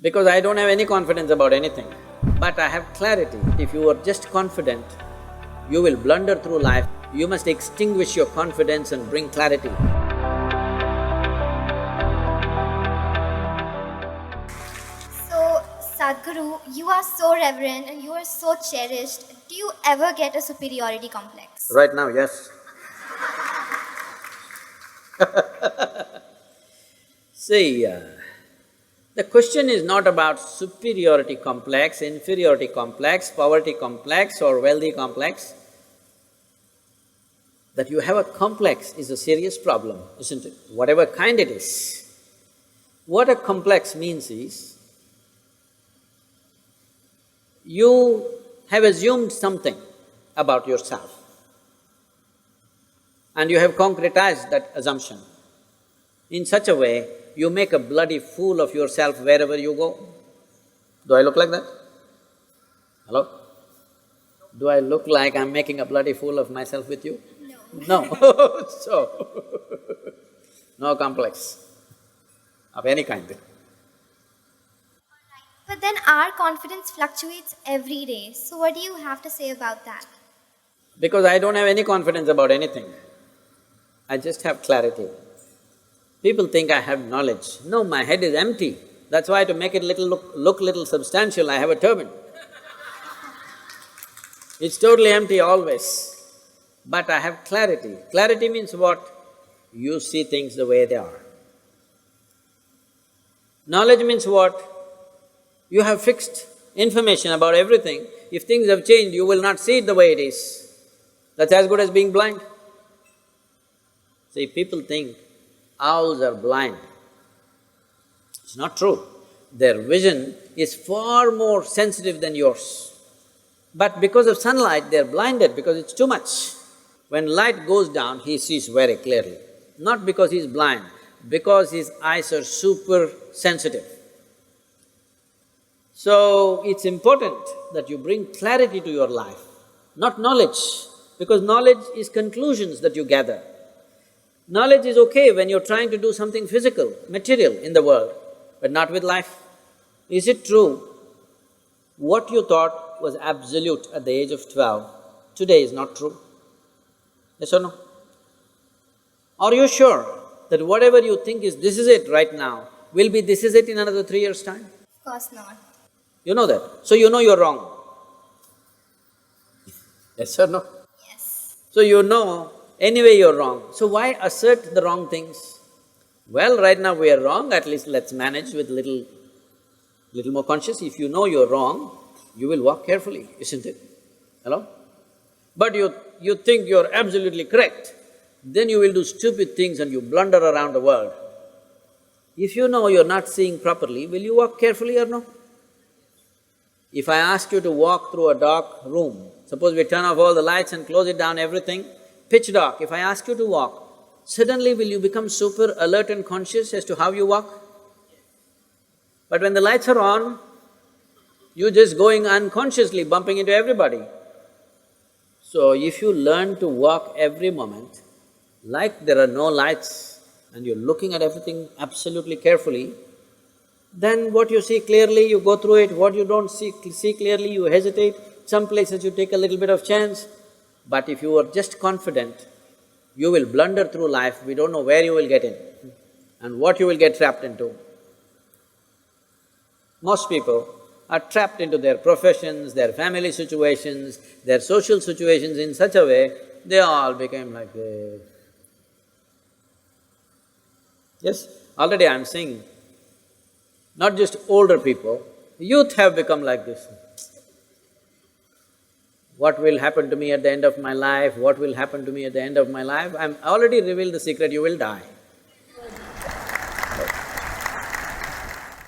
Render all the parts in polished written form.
Because I don't have any confidence about anything, but I have clarity. If you are just confident, you will blunder through life. You must extinguish your confidence and bring clarity. So, Sadhguru, you are so reverent and you are so cherished. Do you ever get a superiority complex? Right now, yes. See, the question is not about superiority complex, inferiority complex, poverty complex or wealthy complex. That you have a complex is a serious problem, isn't it? Whatever kind it is. What a complex means is, you have assumed something about yourself and you have concretized that assumption. In such a way, you make a bloody fool of yourself wherever you go. Do I look like that? Hello? Do I look like I'm making a bloody fool of myself with you? No. No. So, no complex of any kind. But then our confidence fluctuates every day. So, what do you have to say about that? Because I don't have any confidence about anything. I just have clarity. People think I have knowledge. No, my head is empty. That's why to make it look little substantial, I have a turban. It's totally empty always. But I have clarity. Clarity means what? You see things the way they are. Knowledge means what? You have fixed information about everything. If things have changed, you will not see it the way it is. That's as good as being blind. See, people think owls are blind. It's not true. Their vision is far more sensitive than yours. But because of sunlight, they're blinded because it's too much. When light goes down, he sees very clearly. Not because he's blind, because his eyes are super sensitive. So, it's important that you bring clarity to your life, not knowledge, because knowledge is conclusions that you gather. Knowledge is okay when you're trying to do something physical, material in the world, but not with life. Is it true? What you thought was absolute at the age of 12, today is not true. Yes or no? Are you sure that whatever you think is this is it right now, will be this is it in another 3 years' time? Of course not. You know that, so you know you're wrong. Yes or no? Yes. So you know anyway you're wrong, so why assert the wrong things? Well, right now we are wrong, at least let's manage with little more conscious. If you know you're wrong, you will walk carefully, isn't it? Hello? But you think you're absolutely correct, then you will do stupid things and you blunder around the world. If you know you're not seeing properly, will you walk carefully or no? If I ask you to walk through a dark room, suppose we turn off all the lights and close it down, everything, pitch dark, if I ask you to walk, suddenly will you become super alert and conscious as to how you walk? But when the lights are on, you're just going unconsciously, bumping into everybody. So if you learn to walk every moment, like there are no lights and you're looking at everything absolutely carefully, then what you see clearly, you go through it, what you don't see clearly, you hesitate, some places you take a little bit of chance. But if you are just confident, you will blunder through life, we don't know where you will get in and what you will get trapped into. Most people are trapped into their professions, their family situations, their social situations in such a way, they all became like this. Yes, already I'm seeing, not just older people, youth have become like this. What will happen to me at the end of my life? What will happen to me at the end of my life? I'm already revealed the secret, you will die.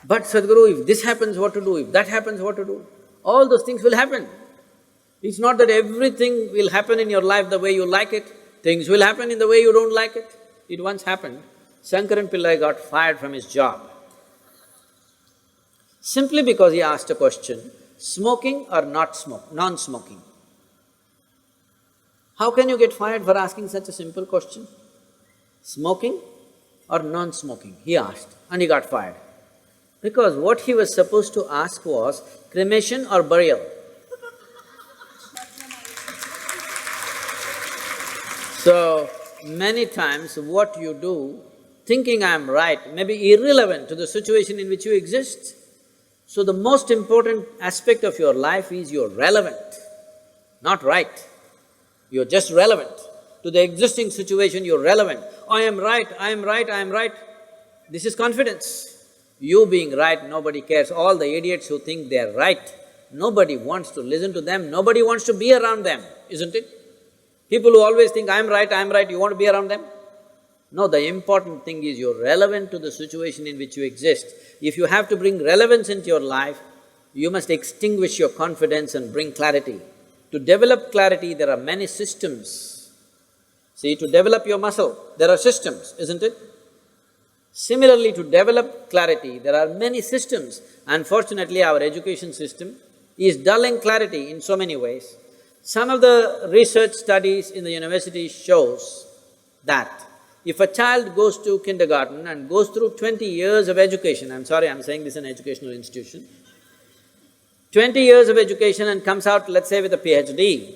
But Sadhguru, if this happens, what to do? If that happens, what to do? All those things will happen. It's not that everything will happen in your life the way you like it, things will happen in the way you don't like it. It once happened, Shankaran Pillai got fired from his job simply because he asked a question, smoking or non-smoking? How can you get fired for asking such a simple question? Smoking or non-smoking? He asked and he got fired. Because what he was supposed to ask was cremation or burial. So, many times what you do, thinking I'm right, may be irrelevant to the situation in which you exist. So the most important aspect of your life is you're relevant, not right. You're just relevant. To the existing situation, you're relevant. I am right, I am right, I am right. This is confidence. You being right, nobody cares. All the idiots who think they're right, nobody wants to listen to them, nobody wants to be around them, isn't it? People who always think, I'm right, you want to be around them? No, the important thing is you're relevant to the situation in which you exist. If you have to bring relevance into your life, you must extinguish your confidence and bring clarity. To develop clarity, there are many systems. See, to develop your muscle, there are systems, isn't it? Similarly, to develop clarity, there are many systems. Unfortunately, our education system is dulling clarity in so many ways. Some of the research studies in the university shows that if a child goes to kindergarten and goes through 20 years of education, I'm sorry, I'm saying this is an educational institution, 20 years of education and comes out, let's say, with a PhD,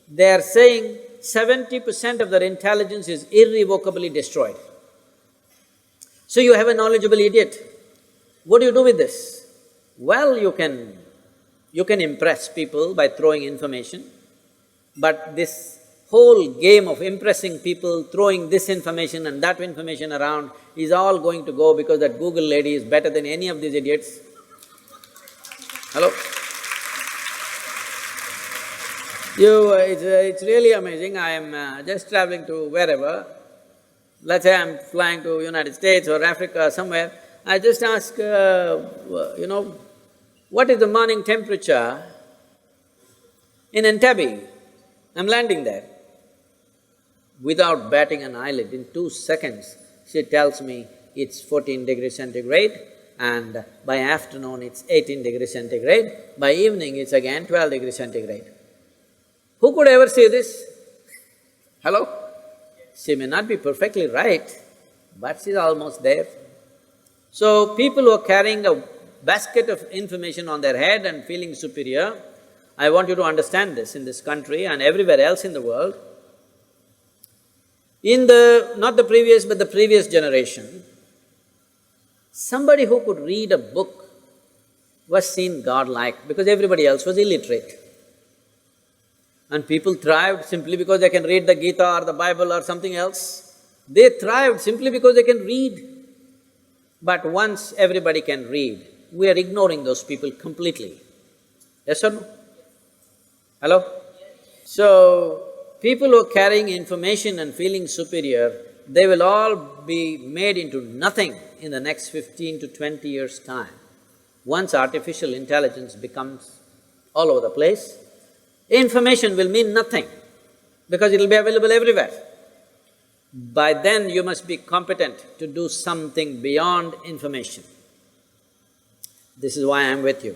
they are saying 70% of their intelligence is irrevocably destroyed. So you have a knowledgeable idiot. What do you do with this? Well, you can impress people by throwing information, but this whole game of impressing people, throwing this information and that information around is all going to go because that Google lady is better than any of these idiots. Hello? It's really amazing. I am just traveling to wherever, let's say I'm flying to United States or Africa or somewhere, I just ask, what is the morning temperature in Entebbe? I'm landing there. Without batting an eyelid, in 2 seconds, she tells me it's 14 degrees centigrade and by afternoon it's 18 degrees centigrade, by evening it's again 12 degrees centigrade. Who could ever say this? Hello? She may not be perfectly right, but she's almost there. So, people who are carrying a basket of information on their head and feeling superior, I want you to understand this in this country and everywhere else in the world. In not the previous but the previous generation, somebody who could read a book was seen godlike because everybody else was illiterate. And people thrived simply because they can read the Gita or the Bible or something else. They thrived simply because they can read. But once everybody can read, we are ignoring those people completely. Yes or no? Hello? So, people who are carrying information and feeling superior, they will all be made into nothing in the next 15 to 20 years' time. Once artificial intelligence becomes all over the place, information will mean nothing because it'll be available everywhere. By then, you must be competent to do something beyond information. This is why I'm with you.